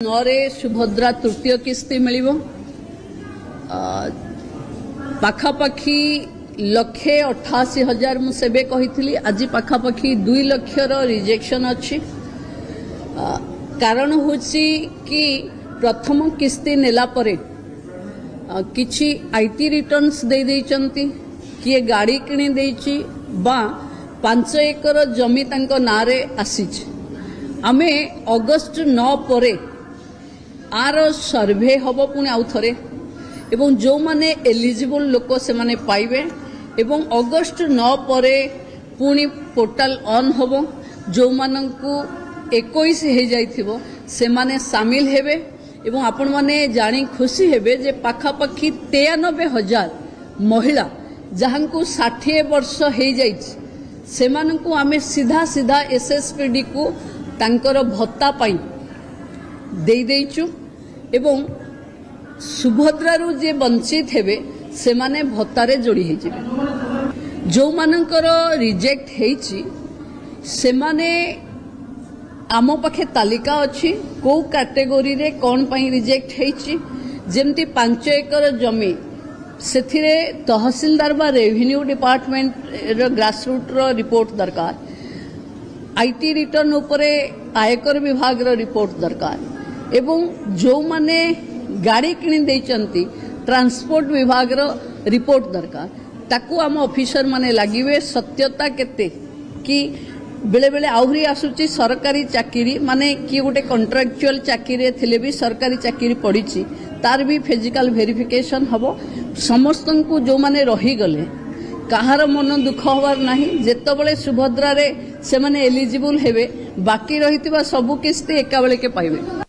नरे सुभद्रा तृतीय किस्ती मिलिबो पाखापाखी 1,88,000 मु सेबे कहिथिली आज पाखापाखी 2 लाख रिजेक्शन अच्छी कारण होची कि प्रथम किस्ती नेला परे किछि आईटी रिटर्न्स दे देइचंती किए गाड़ी किणी देइची बा 5 एकर जमी तांको नारे आसीच आमे अगस्त 9 परे आर सर्वे हम पुणी आउ थे एवं जो माने एलिजिबल लोक से माने पाइबे एवं अगस्त 9 परे पुणी पोर्टाल ऑन हम जो मानंकु 21 हो जाइथिबो से माने शामिल हेबे एवं आपण माने जानी खुशी हेबे जे पाखापाखी 93,000 महिला जहांकु 60 वर्ष हो जाइछ से मानंकु आमे सीधा सीधा एसएसपीडी को तांकर भत्ता पाई दे देइचु एवं सुभद्रारू जे वंचित हेबे से माने भत्तारे जोड़ी हे जिबे जो मानकर रिजेक्ट हेची से माने आम पाखे तालिका अच्छी को कैटेगोरी रे कौन पाई रिजेक्ट हेची जेमती 5 एकर जमी सेथिरे तहसीलदार बा रेवेन्यू डिपार्टमेंट ग्रासरूट रो रिपोर्ट दरकार आईटी रिटर्न उपरे आयकर विभाग रो रिपोर्ट दरकार एवं जो माने गाड़ी किणी देइचंती ट्रांसपोर्ट विभाग रो रिपोर्ट दरकार ताकू आम ऑफिसर माने लागिवे सत्यता केते कि बेले बेले आहुरी आसुची सरकारी चाकरी माने कि गोटे कॉन्ट्रैक्चुअल चाकरी थिले भी सरकारी चाकरी पड़ीची तार भी फिजिकल वेरिफिकेशन हबो समस्त को जो माने रही गले कहार मन दुख हबार नाही जेतबेले सुभद्रा रे से माने एलिजिबल हेबे बाकी रहितबा सबु किस्ती एका बेले के पाइबे।